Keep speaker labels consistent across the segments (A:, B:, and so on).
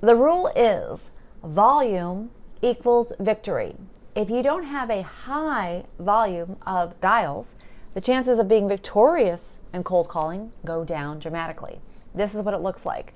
A: The rule is volume equals victory. If you don't have a high volume of dials, the chances of being victorious in cold calling go down dramatically. This is what it looks like.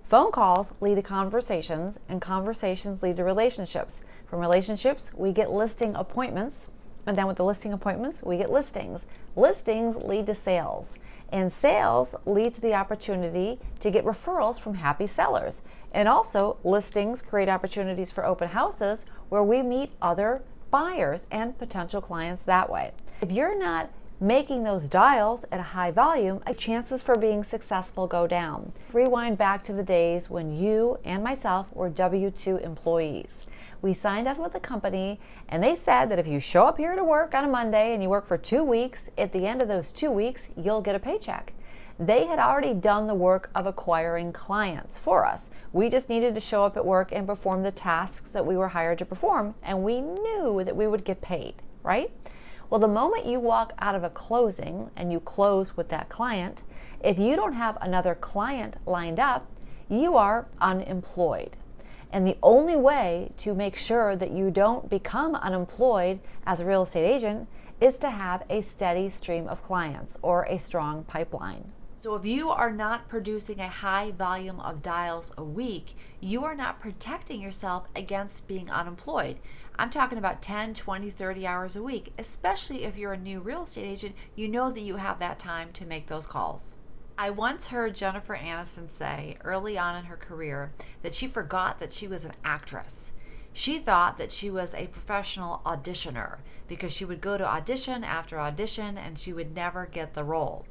A: Phone calls lead to conversations, and conversations lead to relationships. From relationships, we get listing appointments, and then with the listing appointments, we get listings. Listings lead to sales, and sales lead to the opportunity to get referrals from happy sellers. And also, listings create opportunities for open houses where we meet other buyers and potential clients that way. If you're not making those dials at a high volume, chances for being successful go down. Rewind back to the days when you and myself were W-2 employees. We signed up with the company and they said that if you show up here to work on a Monday and you work for 2 weeks, at the end of those 2 weeks, you'll get a paycheck. They had already done the work of acquiring clients for us. We just needed to show up at work and perform the tasks that we were hired to perform, and we knew that we would get paid, right? Well, the moment you walk out of a closing and you close with that client, if you don't have another client lined up, you are unemployed. And the only way to make sure that you don't become unemployed as a real estate agent is to have a steady stream of clients or a strong pipeline. So if you are not producing a high volume of dials a week, you are not protecting yourself against being unemployed. I'm talking about 10, 20, 30 hours a week, especially if you're a new real estate agent, you know that you have that time to make those calls. I once heard Jennifer Aniston say early on in her career that she forgot that she was an actress. She thought that she was a professional auditioner because she would go to audition after audition and she would never get the role.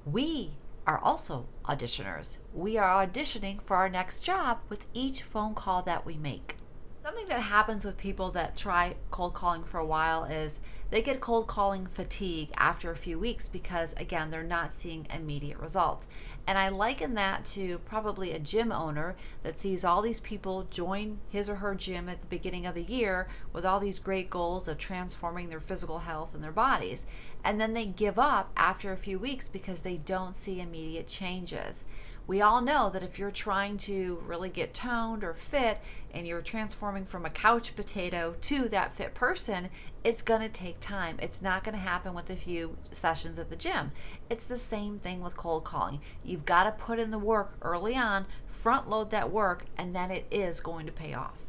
A: We are also auditioners. We are auditioning for our next job with each phone call that we make. Something that happens with people that try cold calling for a while is they get cold calling fatigue after a few weeks because, again, they're not seeing immediate results. And I liken that to probably a gym owner that sees all these people join his or her gym at the beginning of the year with all these great goals of transforming their physical health and their bodies. And then they give up after a few weeks because they don't see immediate changes. We all know that if you're trying to really get toned or fit and you're transforming from a couch potato to that fit person, it's going to take time. It's not going to happen with a few sessions at the gym. It's the same thing with cold calling. You've got to put in the work early on, front load that work, and then it is going to pay off.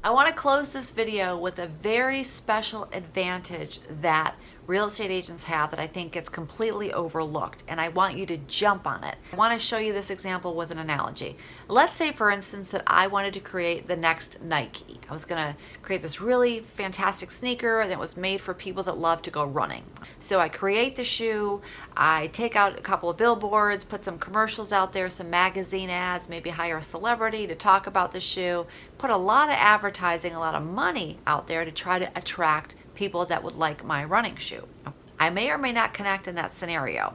A: I want to close this video with a very special advantage that real estate agents have that I think gets completely overlooked, and I want you to jump on it. I want to show you this example with an analogy. Let's say, for instance, that I wanted to create the next Nike. I was going to create this really fantastic sneaker that was made for people that love to go running. So I create the shoe, I take out a couple of billboards, put some commercials out there, some magazine ads, maybe hire a celebrity to talk about the shoe, put a lot of advertising, a lot of money out there to try to attract people that would like my running shoe. I may or may not connect in that scenario.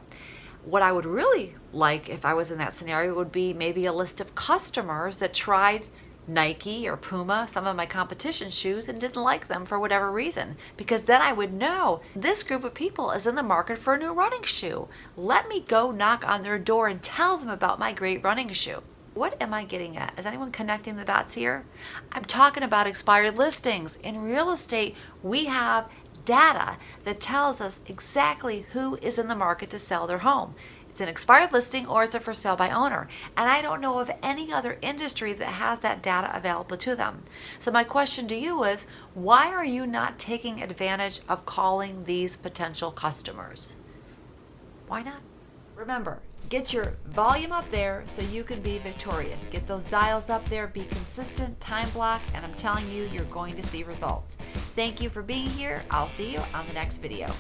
A: What I would really like if I was in that scenario would be maybe a list of customers that tried Nike or Puma, some of my competition shoes, and didn't like them for whatever reason, because then I would know this group of people is in the market for a new running shoe. Let me go knock on their door and tell them about my great running shoe. What am I getting at? Is anyone connecting the dots here? I'm talking about expired listings. In real estate, we have data that tells us exactly who is in the market to sell their home. It's an expired listing or it's a for sale by owner. And I don't know of any other industry that has that data available to them. So my question to you is, why are you not taking advantage of calling these potential customers? Why not? Remember, get your volume up there so you can be victorious. Get those dials up there, be consistent, time block, and I'm telling you, you're going to see results. Thank you for being here. I'll see you on the next video.